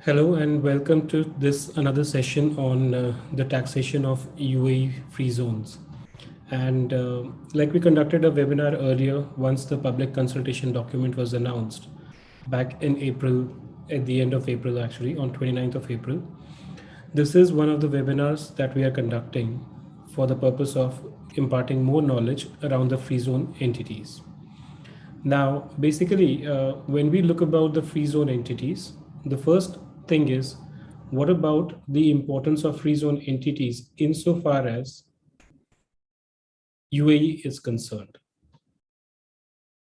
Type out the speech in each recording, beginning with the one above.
Hello and welcome to this another session on the taxation of UAE free zones. And like we conducted a webinar earlier, once the public consultation document was announced back in April, at the end of April actually, on 29th of April. This is one of the webinars that we are conducting for the purpose of imparting more knowledge around the free zone entities. Now, basically, when we look about the free zone entities, the first thing is, what about the importance of free zone entities insofar as UAE is concerned?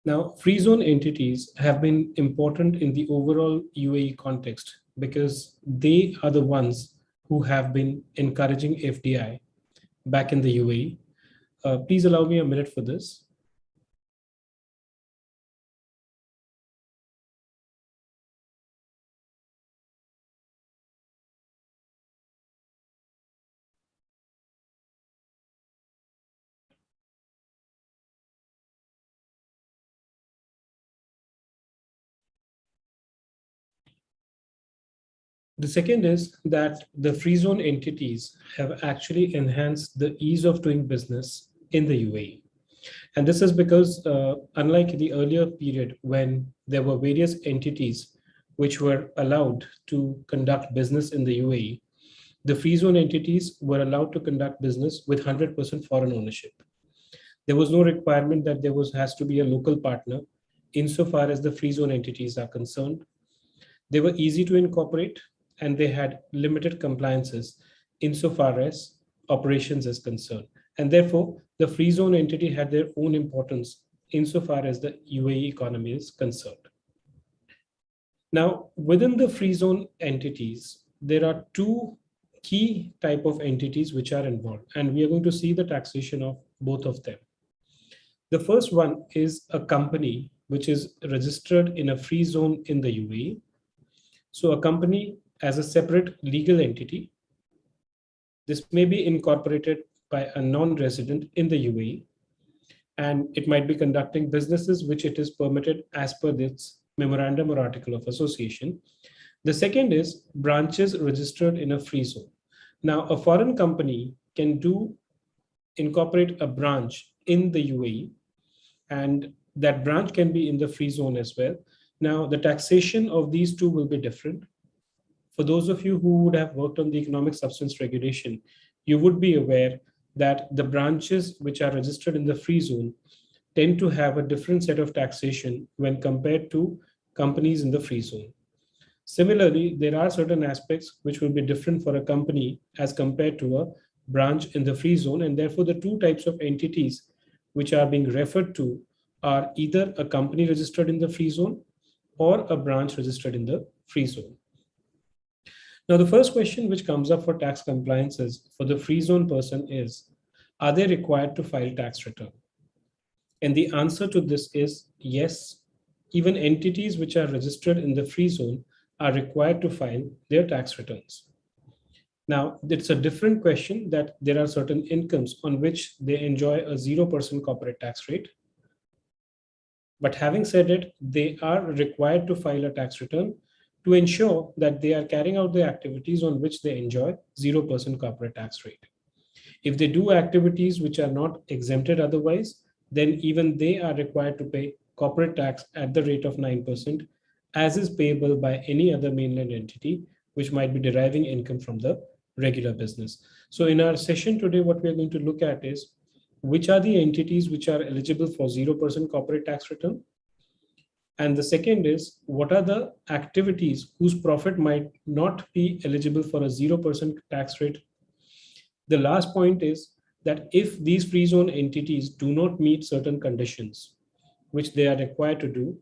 Now, free zone entities have been important in the overall UAE context because they are the ones who have been encouraging FDI back in the UAE. Please allow me a minute for this. The second is that the free zone entities have actually enhanced the ease of doing business in the UAE. And this is because unlike the earlier period when there were various entities which were allowed to conduct business in the UAE, the free zone entities were allowed to conduct business with 100% foreign ownership. There was no requirement that has to be a local partner insofar as the free zone entities are concerned. They were easy to incorporate and they had limited compliances insofar as operations is concerned. And therefore, the free zone entity had their own importance insofar as the UAE economy is concerned. Now, within the free zone entities, there are two key type of entities which are involved, and we are going to see the taxation of both of them. The first one is a company which is registered in a free zone in the UAE. So a company as a separate legal entity. This may be incorporated by a non-resident in the UAE, and it might be conducting businesses which it is permitted as per this memorandum or article of association. The second is branches registered in a free zone. Now, a foreign company can incorporate a branch in the UAE, and that branch can be in the free zone as well. Now, the taxation of these two will be different. For those of you who would have worked on the economic substance regulation, you would be aware that the branches which are registered in the free zone tend to have a different set of taxation when compared to companies in the free zone. Similarly, there are certain aspects which will be different for a company as compared to a branch in the free zone, and therefore the two types of entities which are being referred to are either a company registered in the free zone or a branch registered in the free zone. Now, the first question which comes up for tax compliances for the free zone person is, are they required to file tax return? And the answer to this is yes. Even entities which are registered in the free zone are required to file their tax returns. Now, it's a different question that there are certain incomes on which they enjoy a 0% corporate tax rate. But having said it, they are required to file a tax return to ensure that they are carrying out the activities on which they enjoy 0% corporate tax rate. If they do activities which are not exempted otherwise, then even they are required to pay corporate tax at the rate of 9%, as is payable by any other mainland entity which might be deriving income from the regular business. So in our session today, what we are going to look at is which are the entities which are eligible for 0% corporate tax return. And the second is, what are the activities whose profit might not be eligible for a 0% tax rate? The last point is that if these free zone entities do not meet certain conditions, which they are required to do,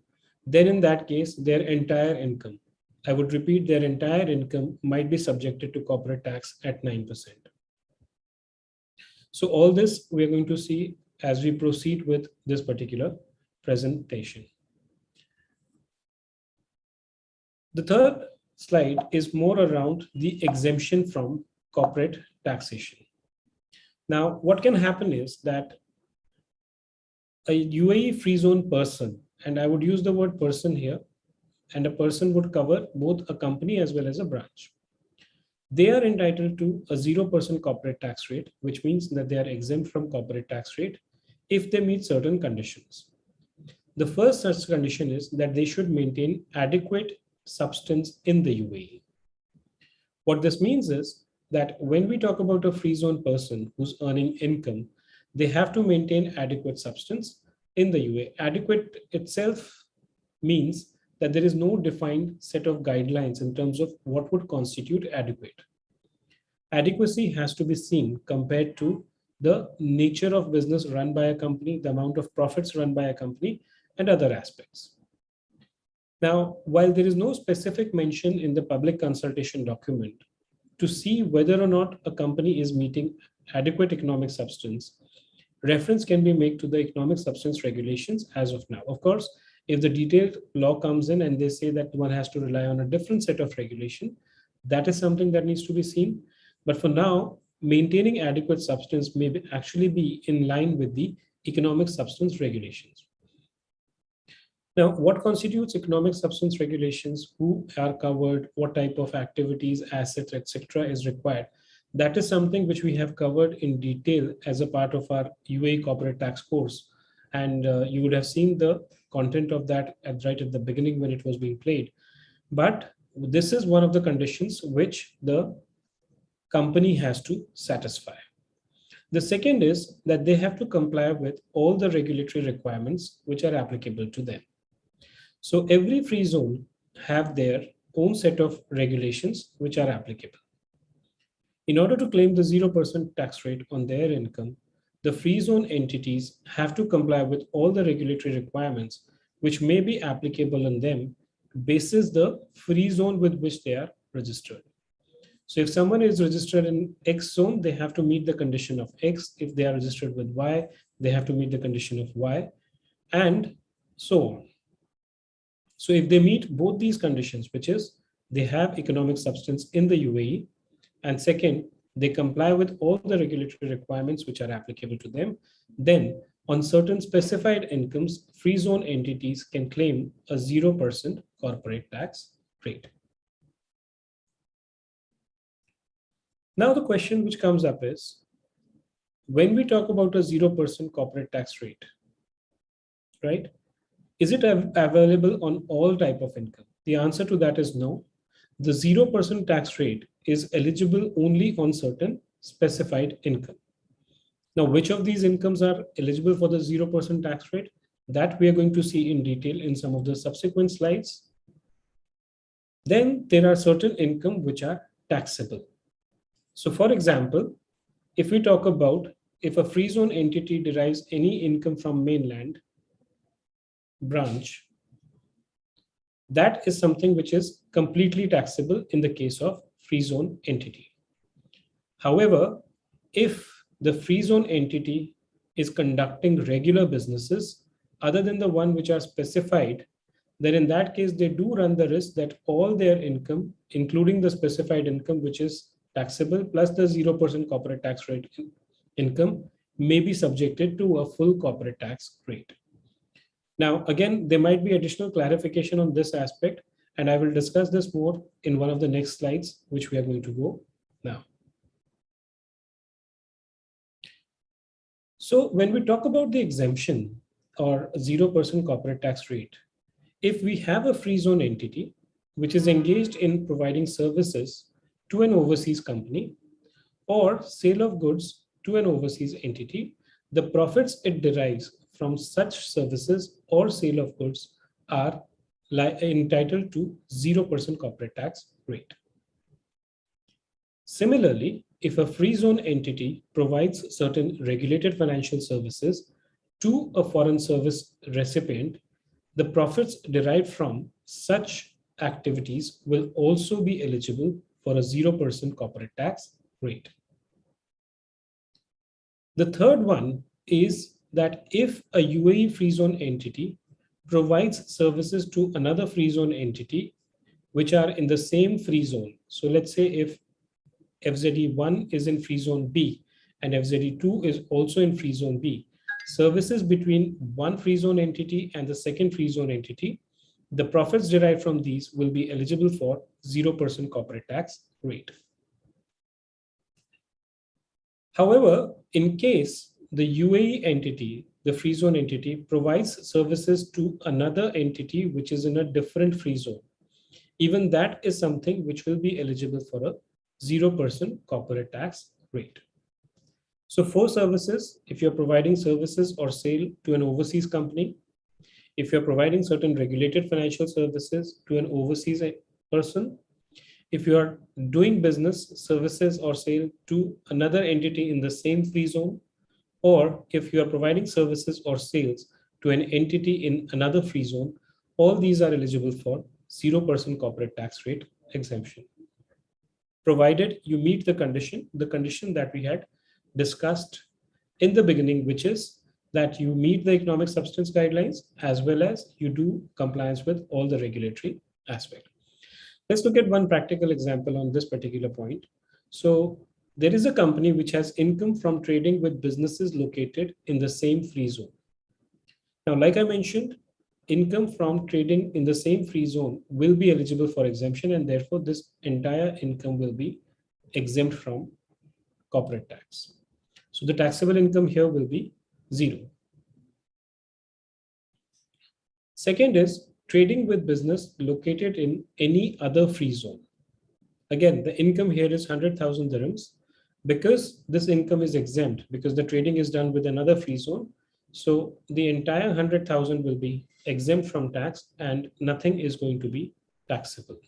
then in that case, their entire income, I would repeat, their entire income might be subjected to corporate tax at 9%. So all this we're going to see as we proceed with this particular presentation. The third slide is more around the exemption from corporate taxation. Now, what can happen is that a UAE free zone person, and I would use the word person here, and a person would cover both a company as well as a branch. They are entitled to a 0% corporate tax rate, which means that they are exempt from corporate tax rate if they meet certain conditions. The first such condition is that they should maintain adequate substance in the UAE. What this means is that when we talk about a free zone person who's earning income, they have to maintain adequate substance in the UAE. Adequate itself means that there is no defined set of guidelines in terms of what would constitute adequate. Adequacy has to be seen compared to the nature of business run by a company, the amount of profits run by a company, and other aspects. Now, while there is no specific mention in the public consultation document to see whether or not a company is meeting adequate economic substance, reference can be made to the economic substance regulations as of now. Of course, if the detailed law comes in and they say that one has to rely on a different set of regulation, that is something that needs to be seen. But for now, maintaining adequate substance may actually be in line with the economic substance regulations. Now, what constitutes economic substance regulations, who are covered, what type of activities, assets, etc. is required? That is something which we have covered in detail as a part of our UAE corporate tax course. And you would have seen the content of that right at the beginning when it was being played. But this is one of the conditions which the company has to satisfy. The second is that they have to comply with all the regulatory requirements which are applicable to them. So every free zone have their own set of regulations which are applicable. In order to claim the 0% tax rate on their income, the free zone entities have to comply with all the regulatory requirements which may be applicable on them basis the free zone with which they are registered. So if someone is registered in X zone, they have to meet the condition of X. If they are registered with Y, they have to meet the condition of Y, and so on. So if they meet both these conditions, which is they have economic substance in the UAE, and second, they comply with all the regulatory requirements which are applicable to them, then on certain specified incomes, free zone entities can claim a 0% corporate tax rate. Now the question which comes up is, when we talk about a 0% corporate tax rate, right? Is it available on all type of income? The answer to that is no. The 0% tax rate is eligible only on certain specified income. Now, which of these incomes are eligible for the 0% tax rate? That we are going to see in detail in some of the subsequent slides. Then there are certain income which are taxable. So for example, if we talk about if a free zone entity derives any income from mainland branch, that is something which is completely taxable in the case of free zone entity. However, if the free zone entity is conducting regular businesses other than the one which are specified, then in that case, they do run the risk that all their income, including the specified income, which is taxable plus the 0% corporate tax rate income, may be subjected to a full corporate tax rate. Now, again, there might be additional clarification on this aspect, and I will discuss this more in one of the next slides, which we are going to go now. So when we talk about the exemption or 0% corporate tax rate, if we have a free zone entity which is engaged in providing services to an overseas company or sale of goods to an overseas entity, the profits it derives from such services or sale of goods are entitled to 0% corporate tax rate. Similarly, if a free zone entity provides certain regulated financial services to a foreign service recipient, the profits derived from such activities will also be eligible for a 0% corporate tax rate. The third one is that if a UAE free zone entity provides services to another free zone entity which are in the same free zone. So let's say if FZE1 is in free zone B and FZE2 is also in free zone B, services between one free zone entity and the second free zone entity the profits derived from these will be eligible for 0% corporate tax rate. However, in case the UAE entity, the free zone entity, provides services to another entity which is in a different free zone, even that is something which will be eligible for a 0% corporate tax rate. So for services, if you're providing services or sale to an overseas company, if you're providing certain regulated financial services to an overseas person, if you are doing business, services, or sale to another entity in the same free zone, or if you are providing services or sales to an entity in another free zone, all these are eligible for 0% corporate tax rate exemption, provided you meet the condition that we had discussed in the beginning, which is that you meet the economic substance guidelines as well as you do compliance with all the regulatory aspect. Let's look at one practical example on this particular point. So there is a company which has income from trading with businesses located in the same free zone. Now, like I mentioned, income from trading in the same free zone will be eligible for exemption, and therefore this entire income will be exempt from corporate tax. So the taxable income here will be 0. Second is trading with business located in any other free zone. Again, the income here is 100,000 dirhams. Because this income is exempt, because the trading is done with another free zone, so the entire 100,000 will be exempt from tax and nothing is going to be taxable.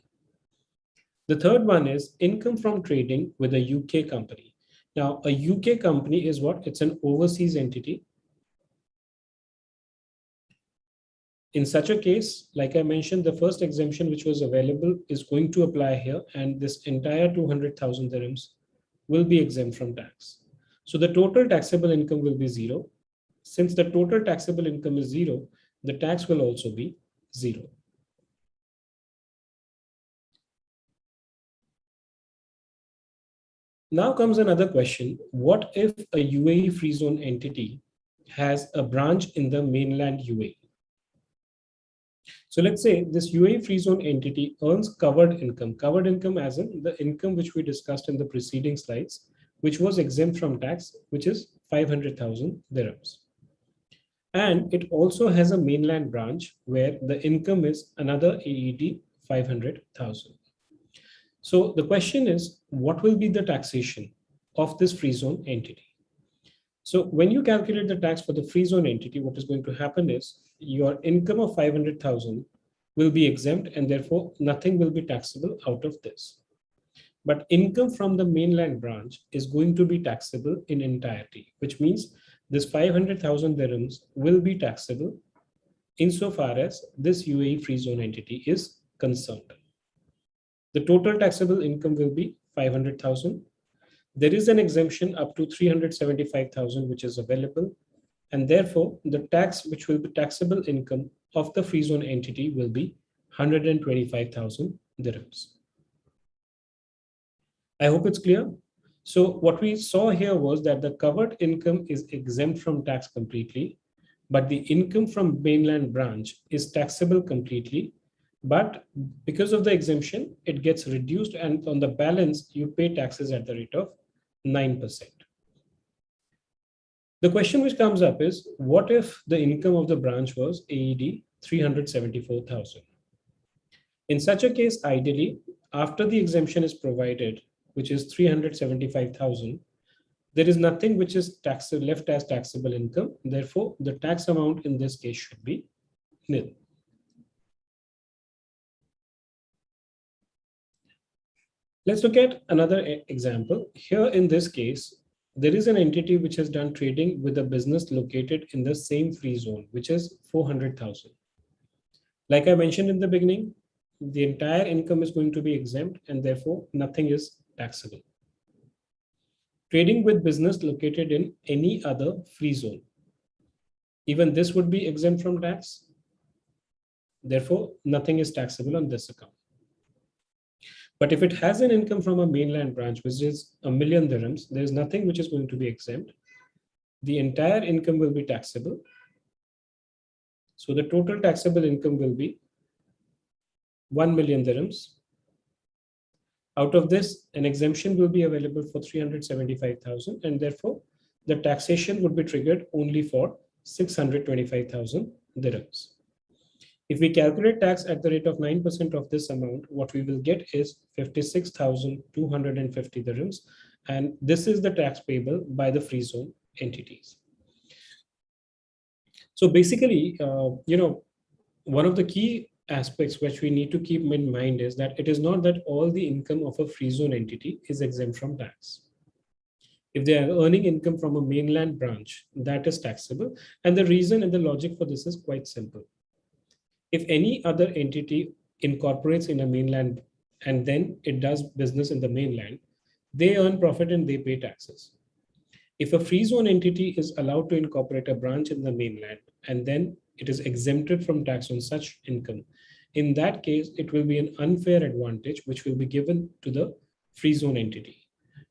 The third one is income from trading with a UK company. Now, a UK company is what? It's an overseas entity. In such a case, like I mentioned, the first exemption which was available is going to apply here, and this entire 200,000 dirhams will be exempt from tax. So the total taxable income will be 0. Since the total taxable income is 0, the tax will also be 0. Now comes another question. What if a UAE free zone entity has a branch in the mainland UAE? So let's say this UAE free zone entity earns covered income as in the income which we discussed in the preceding slides, which was exempt from tax, which is 500,000 dirhams. And it also has a mainland branch where the income is another AED 500,000. So the question is, what will be the taxation of this free zone entity? So when you calculate the tax for the free zone entity, what is going to happen is your income of 500,000 will be exempt and therefore nothing will be taxable out of this. But income from the mainland branch is going to be taxable in entirety, which means this 500,000 dirhams will be taxable insofar as this UAE free zone entity is concerned. The total taxable income will be 500,000. There is an exemption up to 375,000 which is available, and therefore the tax which will be taxable income of the free zone entity will be 125,000 dirhams. I hope it's clear. So what we saw here was that the covered income is exempt from tax completely, but the income from mainland branch is taxable completely. But because of the exemption, it gets reduced, and on the balance, you pay taxes at the rate of 9%. The question which comes up is, what if the income of the branch was AED 374,000? In such a case, ideally, after the exemption is provided, which is 375,000, there is nothing which is left as taxable income. Therefore, the tax amount in this case should be nil. Let's look at another example. Here in this case, there is an entity which has done trading with a business located in the same free zone, which is 400,000. Like I mentioned in the beginning, the entire income is going to be exempt and therefore nothing is taxable. Trading with business located in any other free zone. Even this would be exempt from tax. Therefore, nothing is taxable on this account. But if it has an income from a mainland branch, which is 1,000,000 dirhams, there is nothing which is going to be exempt. The entire income will be taxable. So the total taxable income will be 1 million dirhams. Out of this, an exemption will be available for 375,000, and therefore the taxation would be triggered only for 625,000 dirhams. If we calculate tax at the rate of 9% of this amount, what we will get is 56,250 dirhams. And this is the tax payable by the free zone entities. So basically, one of the key aspects which we need to keep in mind is that it is not that all the income of a free zone entity is exempt from tax. If they are earning income from a mainland branch, that is taxable. And the reason and the logic for this is quite simple. If any other entity incorporates in a mainland and then it does business in the mainland, they earn profit and they pay taxes. If a free zone entity is allowed to incorporate a branch in the mainland and then it is exempted from tax on such income, in that case, it will be an unfair advantage which will be given to the free zone entity.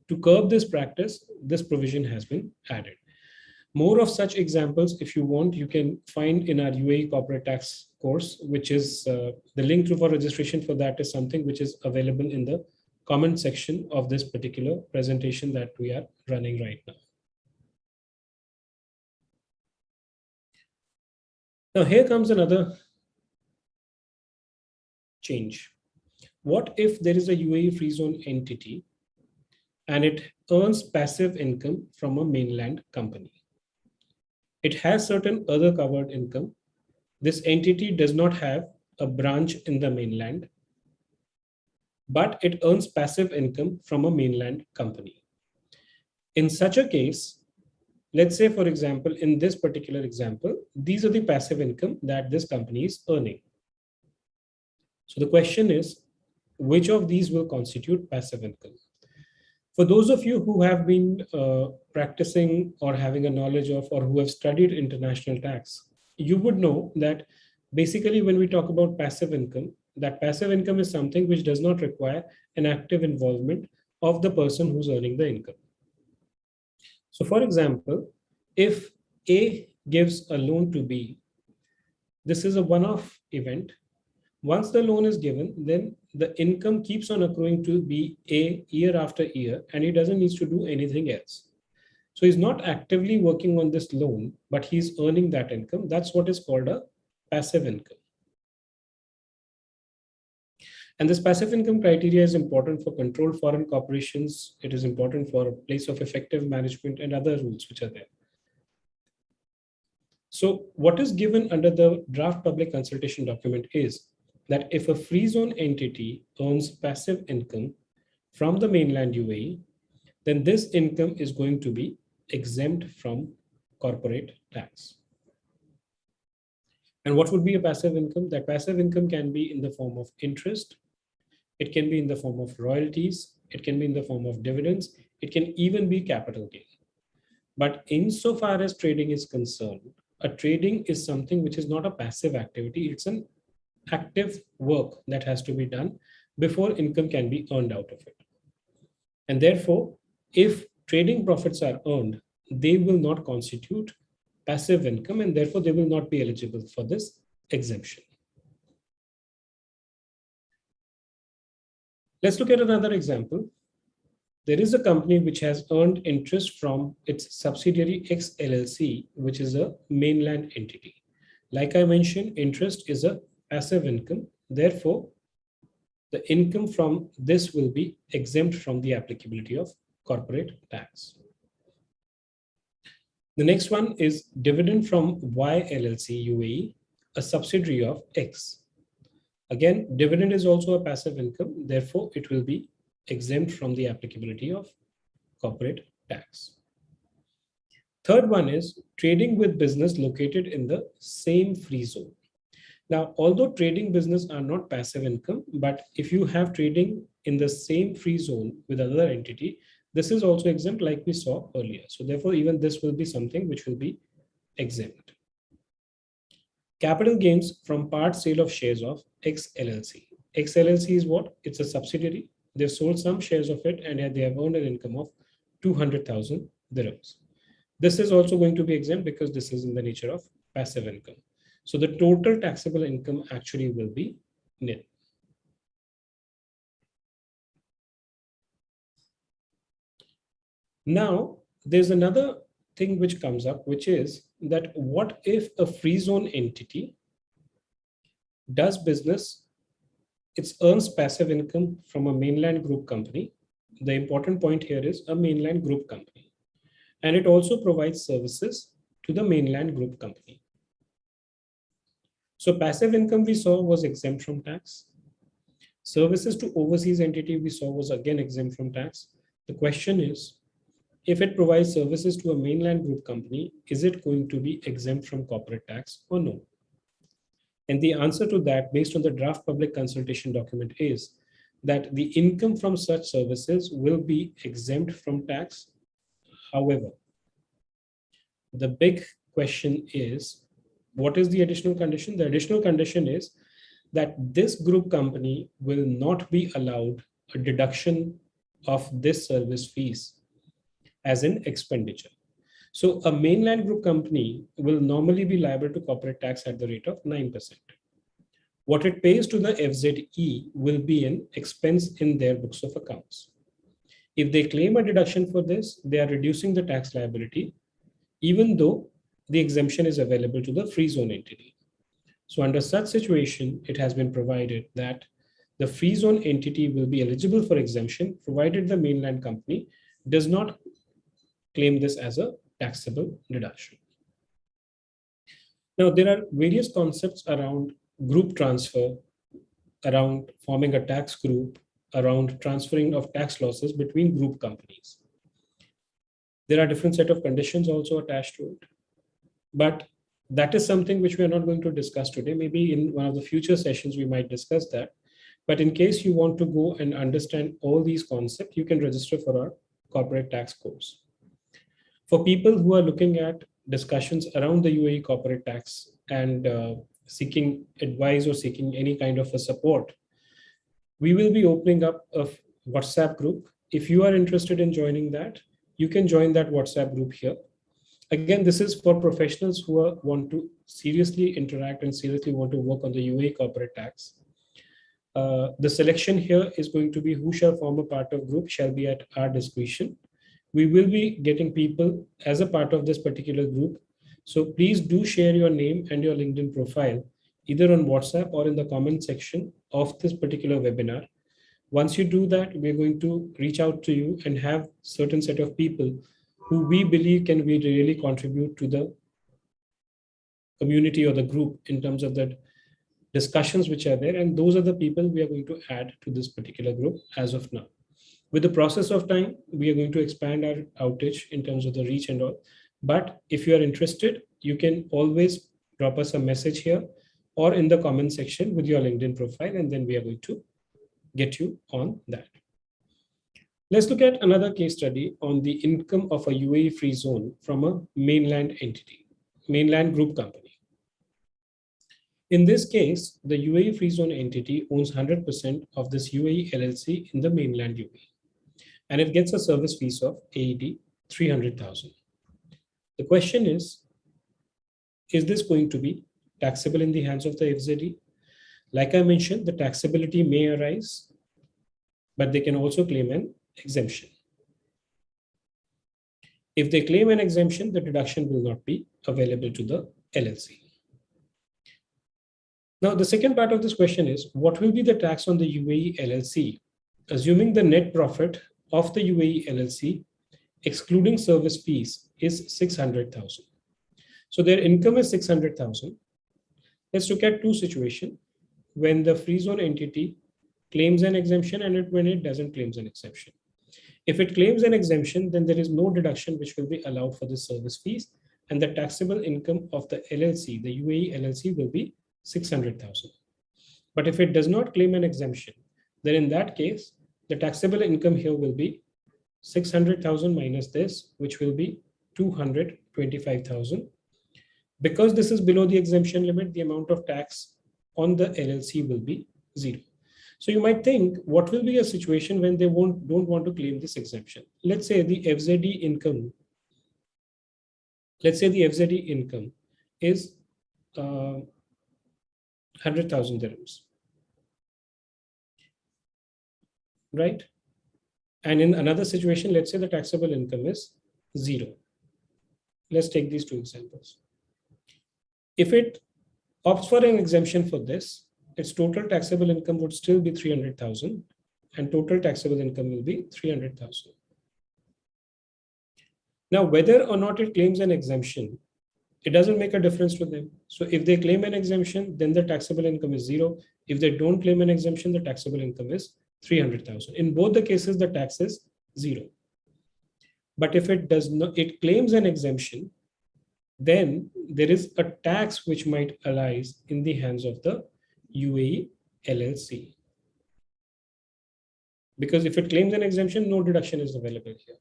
To curb this practice, this provision has been added. More of such examples, if you want, you can find in our UAE corporate tax course, which is the link for registration for that is something which is available in the comment section of this particular presentation that we are running right now. Now, here comes another change. What if there is a UAE free zone entity and it earns passive income from a mainland company? It has certain other covered income. This entity does not have a branch in the mainland, but it earns passive income from a mainland company. In such a case, let's say, for example, in this particular example, these are the passive income that this company is earning. So the question is, which of these will constitute passive income? For those of you who have been practicing or having a knowledge of or who have studied international tax, you would know that basically when we talk about passive income, that passive income is something which does not require an active involvement of the person who's earning the income. So for example, if A gives a loan to B, this is a one-off event. Once the loan is given, then the income keeps on accruing to be A year after year, and he doesn't need to do anything else. So he's not actively working on this loan, but he's earning that income. That's what is called a passive income. And this passive income criteria is important for controlled foreign corporations. It is important for a place of effective management and other rules which are there. So what is given under the draft public consultation document is that if a free zone entity earns passive income from the mainland UAE, then this income is going to be exempt from corporate tax. And what would be a passive income? That passive income can be in the form of interest. It can be in the form of royalties. It can be in the form of dividends. It can even be capital gain. But insofar as trading is concerned, a trading is something which is not a passive activity. It's an active work that has to be done before income can be earned out of it. And therefore, if trading profits are earned, they will not constitute passive income, and therefore they will not be eligible for this exemption. Let's look at another example. There is a company which has earned interest from its subsidiary X LLC, which is a mainland entity. Like I mentioned, interest is a passive income. Therefore, the income from this will be exempt from the applicability of corporate tax. The next one is dividend from Y LLC UAE, a subsidiary of X. Again, dividend is also a passive income. Therefore, it will be exempt from the applicability of corporate tax. Third one is trading with business located in the same free zone. Now, although trading business are not passive income, but if you have trading in the same free zone with another entity, this is also exempt like we saw earlier. So therefore, even this will be something which will be exempt. Capital gains from part sale of shares of X LLC. X LLC is what? It's a subsidiary. They've sold some shares of it and they have earned an income of 200,000 dirhams. This is also going to be exempt because this is in the nature of passive income. So the total taxable income actually will be nil. Now, there's another thing which comes up, which is that what if a free zone entity does business, it earns passive income from a mainland group company. The important point here is a mainland group company. And it also provides services to the mainland group company. So passive income we saw was exempt from tax. Services to overseas entity we saw was again exempt from tax. The question is, if it provides services to a mainland group company, is it going to be exempt from corporate tax or no? And the answer to that, based on the draft public consultation document, is that the income from such services will be exempt from tax. However, the big question is, what is the additional condition? The additional condition is that this group company will not be allowed a deduction of this service fees as an expenditure. So a mainland group company will normally be liable to corporate tax at the rate of 9%. What it pays to the FZE will be an expense in their books of accounts. If they claim a deduction for this, they are reducing the tax liability, even though the exemption is available to the free zone entity. So under such situation, it has been provided that the free zone entity will be eligible for exemption, provided the mainland company does not claim this as a taxable deduction. Now, there are various concepts around group transfer, around forming a tax group, around transferring of tax losses between group companies. There are different set of conditions also attached to it. But that is something which we are not going to discuss today. Maybe in one of the future sessions, we might discuss that. But in case you want to go and understand all these concepts, you can register for our corporate tax course. For people who are looking at discussions around the UAE corporate tax and seeking advice or seeking any kind of a support, we will be opening up a WhatsApp group. If you are interested in joining that, you can join that WhatsApp group here. Again, this is for professionals who want to seriously interact and seriously want to work on the UAE corporate tax. The selection here is going to be who shall form a part of group shall be at our discretion. We will be getting people as a part of this particular group. So please do share your name and your LinkedIn profile, either on WhatsApp or in the comment section of this particular webinar. Once you do that, we're going to reach out to you and have certain set of people who we believe can really contribute to the community or the group in terms of the discussions which are there. And those are the people we are going to add to this particular group as of now. With the process of time, we are going to expand our outage in terms of the reach and all. But if you are interested, you can always drop us a message here or in the comment section with your LinkedIn profile, and then we are going to get you on that. Let's look at another case study on the income of a UAE free zone from a mainland entity, mainland group company. In this case, the UAE free zone entity owns 100% of this UAE LLC in the mainland UAE, and it gets a service fees of AED 300,000. The question is this going to be taxable in the hands of the FZE? Like I mentioned, the taxability may arise, but they can also claim an exemption. If they claim an exemption, the deduction will not be available to the LLC. Now, the second part of this question is, what will be the tax on the UAE LLC, assuming the net profit of the UAE LLC, excluding service fees, is 600,000. So their income is 600,000. Let's look at two situations when the free zone entity claims an exemption and when it doesn't claim an exemption. If it claims an exemption, then there is no deduction which will be allowed for the service fees, and the taxable income of the LLC, the UAE LLC, will be 600,000. But if it does not claim an exemption, then in that case, the taxable income here will be 600,000 minus this, which will be 225,000. Because this is below the exemption limit, the amount of tax on the LLC will be 0. So you might think, what will be a situation when they don't want to claim this exemption? Let's say the FZE income. Let's say the FZE income is 100,000 dirhams, right? And in another situation, let's say the taxable income is 0. Let's take these two examples. If it opts for an exemption for this, its total taxable income would still be 300,000 and total taxable income will be 300,000. Now, whether or not it claims an exemption, it doesn't make a difference to them. So if they claim an exemption, then the taxable income is 0. If they don't claim an exemption, the taxable income is 300,000. In both the cases, the tax is 0. But if it does not, it claims an exemption, then there is a tax which might arise in the hands of the UAE LLC. Because if it claims an exemption, no deduction is available here.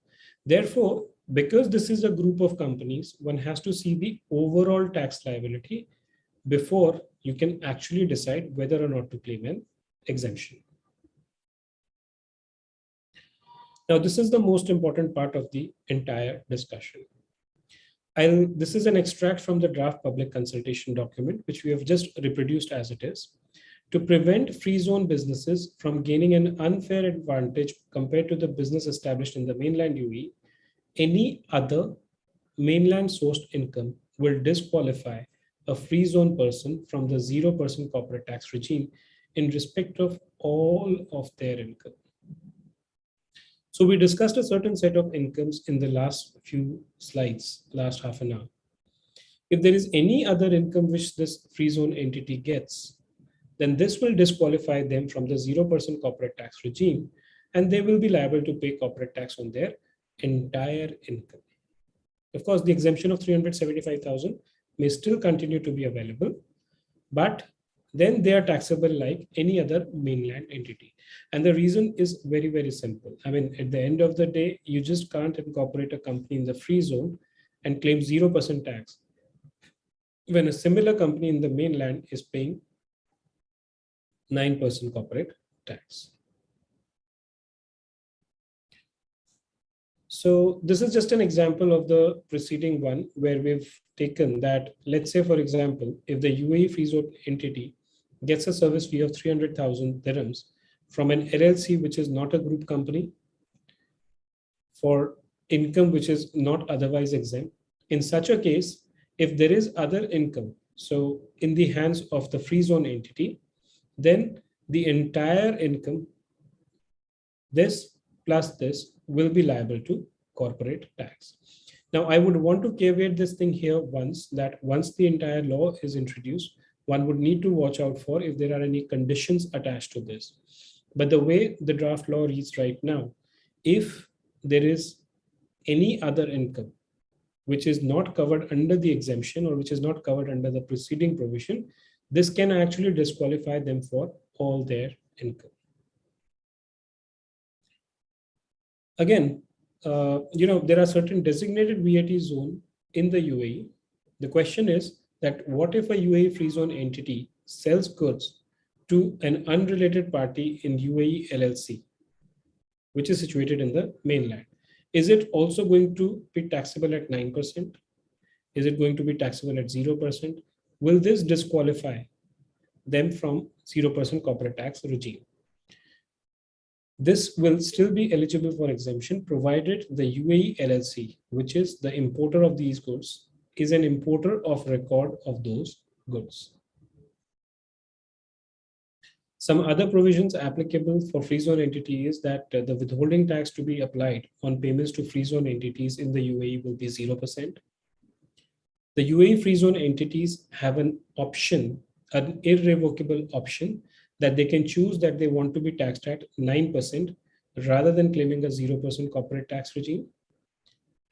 Therefore, because this is a group of companies, one has to see the overall tax liability before you can actually decide whether or not to claim an exemption. Now, this is the most important part of the entire discussion. This is an extract from the draft public consultation document, which we have just reproduced as it is. To prevent free zone businesses from gaining an unfair advantage compared to the business established in the mainland UAE, any other mainland sourced income will disqualify a free zone person from the 0% corporate tax regime in respect of all of their income. So we discussed a certain set of incomes in the last few slides, last half an hour. If there is any other income which this free zone entity gets, then this will disqualify them from the 0% corporate tax regime, and they will be liable to pay corporate tax on their entire income. Of course, the exemption of 375,000 may still continue to be available, but then they are taxable like any other mainland entity. And the reason is very, very simple. I mean, at the end of the day, you just can't incorporate a company in the free zone and claim 0% tax when a similar company in the mainland is paying 9% corporate tax. So this is just an example of the preceding one where we've taken that, let's say, for example, if the UAE free zone entity gets a service fee of 300,000 dirhams from an LLC, which is not a group company, for income which is not otherwise exempt. In such a case, if there is other income, so in the hands of the free zone entity, then the entire income, this plus this, will be liable to corporate tax. Now, I would want to caveat this thing here once, that once the entire law is introduced, one would need to watch out for if there are any conditions attached to this. But the way the draft law reads right now, if there is any other income which is not covered under the exemption or which is not covered under the preceding provision, this can actually disqualify them for all their income. Again, there are certain designated VAT zone in the UAE. The question is that what if a UAE free zone entity sells goods to an unrelated party in UAE LLC, which is situated in the mainland? Is it also going to be taxable at 9%? Is it going to be taxable at 0%? Will this disqualify them from 0% corporate tax regime? This will still be eligible for exemption provided the UAE LLC, which is the importer of these goods, is an importer of record of those goods. Some other provisions applicable for free zone entity is that the withholding tax to be applied on payments to free zone entities in the UAE will be 0%. The UAE free zone entities have an option, an irrevocable option, that they can choose that they want to be taxed at 9% rather than claiming a 0% corporate tax regime.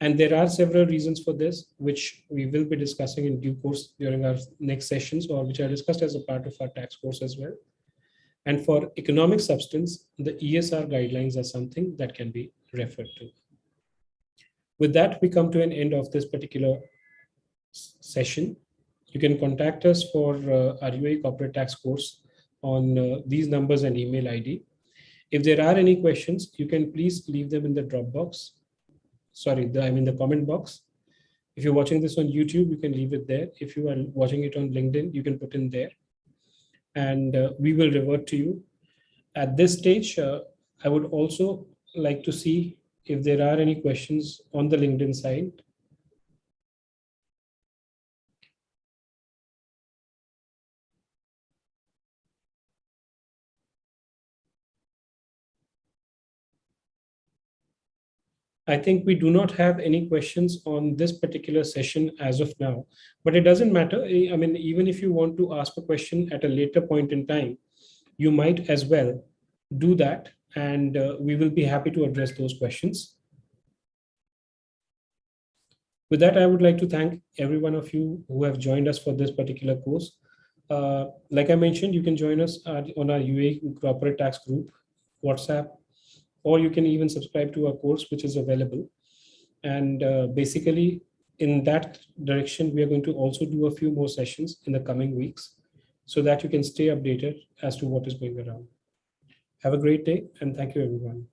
And there are several reasons for this, which we will be discussing in due course during our next sessions, or which are discussed as a part of our tax course as well. And for economic substance, the ESR guidelines are something that can be referred to. With that, we come to an end of this particular session. You can contact us for our UAE corporate tax course on these numbers and email ID. If there are any questions, you can please leave them in the Dropbox. Sorry, the comment box. If you're watching this on YouTube, you can leave it there. If you are watching it on LinkedIn, you can put in there. And we will revert to you. At this stage, I would also like to see if there are any questions on the LinkedIn side. I think we do not have any questions on this particular session as of now, but it doesn't matter. I mean, even if you want to ask a question at a later point in time, you might as well do that, and we will be happy to address those questions. With that, I would like to thank every one of you who have joined us for this particular course. Like I mentioned, you can join us on our UAE corporate tax group, WhatsApp, or you can even subscribe to our course, which is available. And basically, in that direction, we are going to also do a few more sessions in the coming weeks so that you can stay updated as to what is going around. Have a great day, and thank you, everyone.